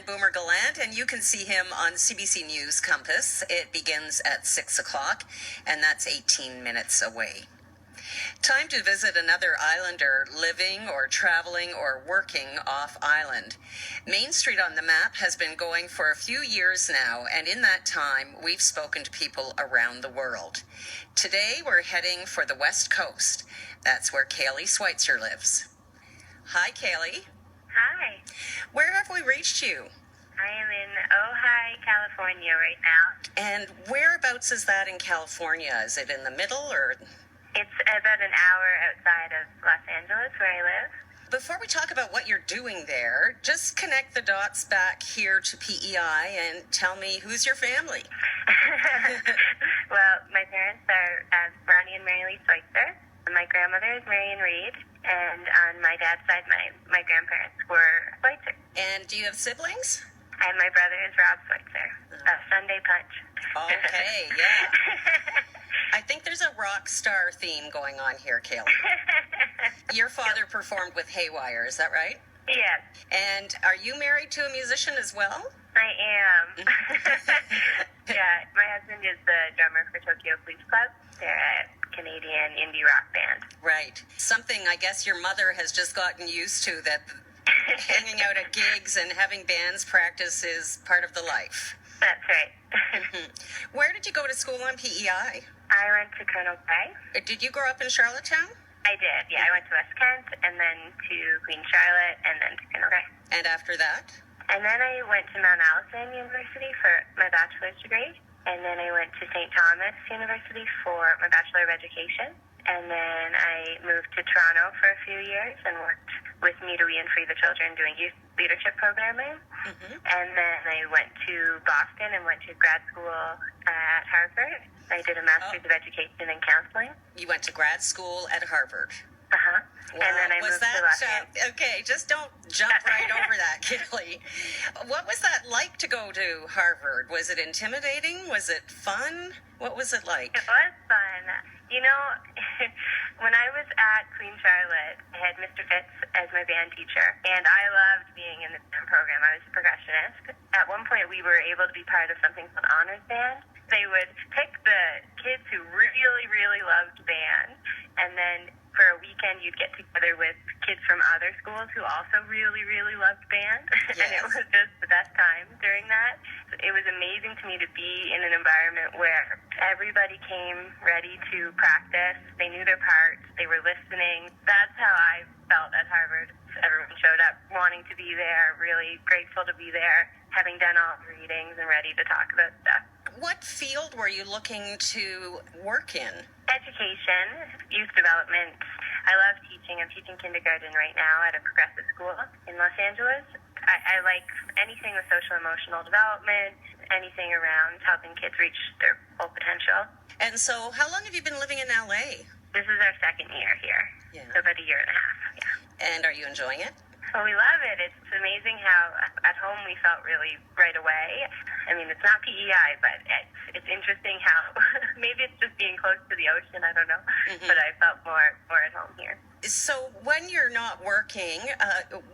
Boomer Gallant, and you can see him on CBC News Compass. It begins at 6 o'clock, and that's 18 minutes away. Time to visit another islander living or traveling or working off island. Main Street on the Map has been going for a few years now, and in that time, we've spoken to people around the world. Today, we're heading for the West Coast. That's where Kailea CBC lives. Hi, Kailea. Hi. Where have we reached you? I am in Ojai, California right now. And whereabouts is that in California? Is it in the middle or... It's about an hour outside of Los Angeles, where I live. Before we talk about what you're doing there, just connect the dots back here to PEI and tell me, who's your family? Well, my parents are Ronnie and Mary Lee Schweitzer. My grandmother is Marion Reed, and on my dad's side, my grandparents were Schweitzer. And do you have siblings? And my brother is Rob Schweitzer, Sunday Punch. Okay, yeah. I think there's a rock star theme going on here, Kailea. Your father performed with Haywire, is that right? Yes. And are you married to a musician as well? I am. Yeah, my husband is the drummer for Tokyo Police Club. They're a Canadian indie rock band. Right. Something I guess your mother has just gotten used to, that hanging out at gigs and having bands practice is part of the life. That's right. Where did you go to school on PEI? I went to Colonel Bay. Did you grow up in Charlottetown? I did, yeah. I went to West Kent, and then to Queen Charlotte, and then to Colonel Bay. And after that? And then I went to Mount Allison University for my bachelor's degree. And then I went to St. Thomas University for my Bachelor of Education. And then I moved to Toronto for a few years and worked with Meet a Wee and Free the Children doing youth leadership programming. And then I went to Boston and went to grad school at Harvard. I did a Master's of Education in Counseling. You went to grad school at Harvard. Uh-huh. Wow. And then I moved to Los Angeles. Okay, just don't jump right over that, Kailea. What was that like to go to Harvard? Was it intimidating? Was it fun? What was it like? It was fun. You know, when I was at Queen Charlotte, I had Mr. Fitz as my band teacher, and I loved being in the band program. I was a percussionist. At one point, we were able to be part of something called Honors Band. They would pick the kids who really, really loved band, and then for a weekend, you'd get together with kids from other schools who also really, really loved band. Yes. And it was just the best time during that. It was amazing to me to be in an environment where everybody came ready to practice. They knew their parts. They were listening. That's how I felt at Harvard. Everyone showed up wanting to be there, really grateful to be there, having done all the readings and ready to talk about stuff. What field were you looking to work in? Education, youth development. I love teaching. I'm teaching kindergarten right now at a progressive school in Los Angeles. I like anything with social emotional development, anything around helping kids reach their full potential. And so how long have you been living in LA? This is our second year here, so about a year and a half, yeah. And are you enjoying it? Well, we love it. It's amazing how at home we felt really right away. I mean, it's not PEI, but it's interesting how maybe it's just being close to the ocean. I don't know, but I felt more at home here. So when you're not working,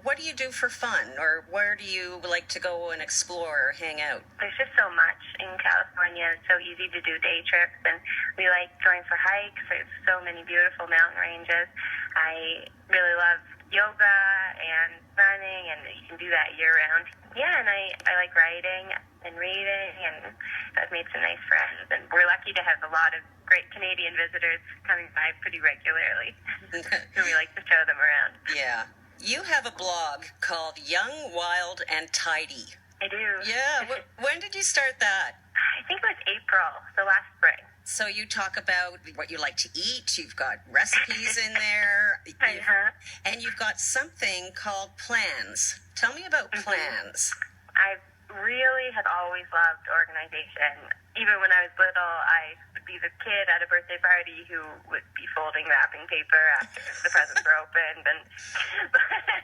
what do you do for fun, or where do you like to go and explore or hang out? There's just so much in California. It's so easy to do day trips, and we like going for hikes. There's so many beautiful mountain ranges. I really love yoga and running, and you can do that year-round. Yeah, and I like writing and reading, and I've made some nice friends, and we're lucky to have a lot of great Canadian visitors coming by pretty regularly, so we like to show them around. Yeah. You have a blog called Young, Wild, and Tidy. I do. Yeah. When did you start that? I think it was April, so last spring. So you talk about what you like to eat. You've got recipes in there. And you've got something called plans. Tell me about plans. I really had always loved organization. Even when I was little, I would be the kid at a birthday party who would be folding wrapping paper after the presents were opened. And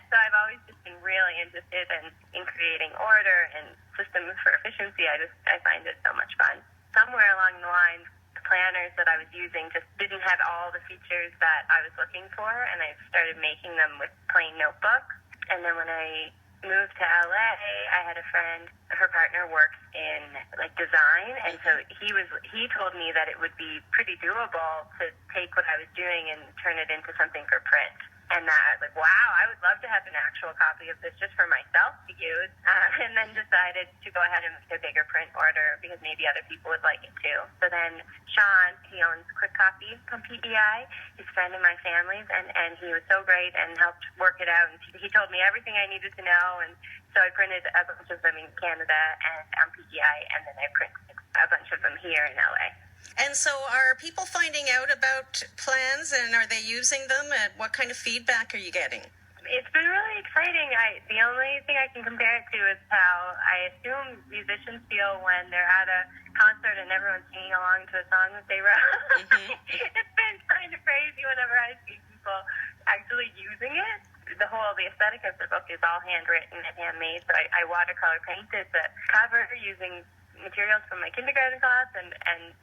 so I've always just been really interested in creating order and systems for efficiency. I find it so much fun. Somewhere along the line, the planners that I was using just didn't have all the features that I was looking for, and I started making them with plain notebooks. And then when I moved to LA, I had a friend, her partner works in like design, and so he told me that it would be pretty doable to take what I was doing and turn it into something for print. And that I was like, wow, I would love to have an actual copy of this just for myself to use. And then decided to go ahead and make a bigger print order because maybe other people would like it too. So then Sean, he owns Quick Copy from PEI. He's a friend of my family's, and he was so great and helped work it out. And he told me everything I needed to know. And so I printed a bunch of them in Canada and on PEI, and then I printed a bunch of them here in LA. And so are people finding out about plans, and are they using them? And what kind of feedback are you getting? It's been really exciting. The only thing I can compare it to is how I assume musicians feel when they're at a concert and everyone's singing along to a song that they wrote. Mm-hmm. It's been kind of crazy whenever I see people actually using it. The aesthetic of the book is all handwritten and handmade. So I watercolor painted the cover using materials from my kindergarten class, and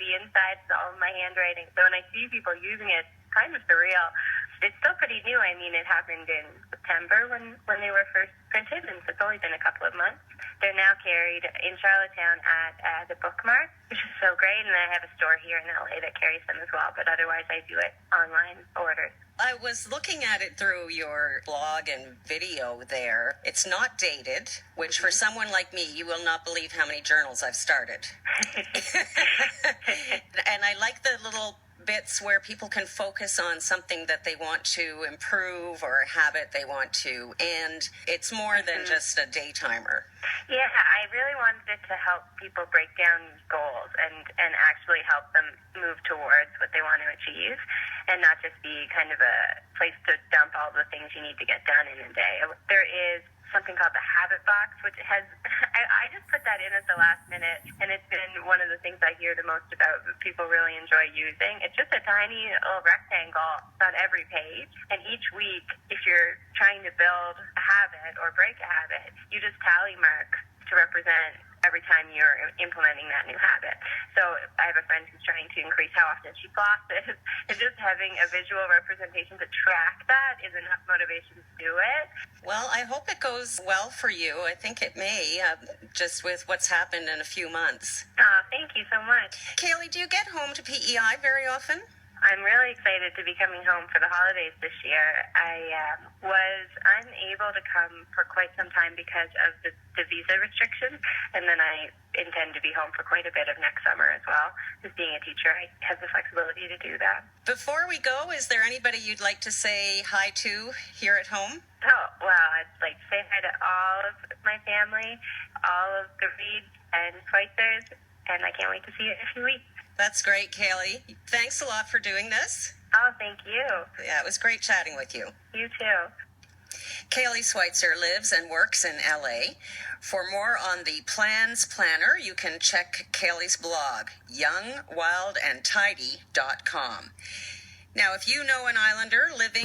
the inside is all of my handwriting. So when I see people using it, it's kind of surreal. It's still pretty new. I mean, it happened in September when they were first printed, and so it's only been a couple of months. They're now carried in Charlottetown at the Bookmart, which is so great, and I have a store here in LA that carries them as well, but otherwise I do it online orders. I was looking at it through your blog and video there. It's not dated, which for someone like me, you will not believe how many journals I've started. And I like the little bits where people can focus on something that they want to improve or a habit they want to end. It's more than just a day timer. Yeah, I really wanted it to help people break down goals and actually help them move towards what they want to achieve, and not just be kind of a place to dump all the things you need to get done in a day. There is something called the habit box, which has, I just put that in at the last minute, and it's been one of the things I hear the most about people really enjoy using. It's just a tiny little rectangle on every page, and each week, if you're trying to build a habit or break a habit, you just tally mark to represent every time you're implementing that new habit. So I have a friend who's trying to increase how often she flosses, and just having a visual representation to track that is enough motivation to do it. Well, I hope it goes well for you. I think it may, just with what's happened in a few months. Oh, thank you so much. Kaylee, do you get home to PEI very often? I'm really excited to be coming home for the holidays this year. I was unable to come for quite some time because of the visa restrictions, and then I intend to be home for quite a bit of next summer as well. As being a teacher, I have the flexibility to do that. Before we go, is there anybody you'd like to say hi to here at home? Oh, well, I'd like to say hi to all of my family, all of the Reeds and Schweitzers, and I can't wait to see you in a few weeks. That's great, Kaylee. Thanks a lot for doing this. Oh, thank you. Yeah, it was great chatting with you. You too. Kaylee Schweitzer lives and works in LA. For more on the Plans Planner, you can check Kaylee's blog, youngwildandtidy.com. Now, if you know an islander living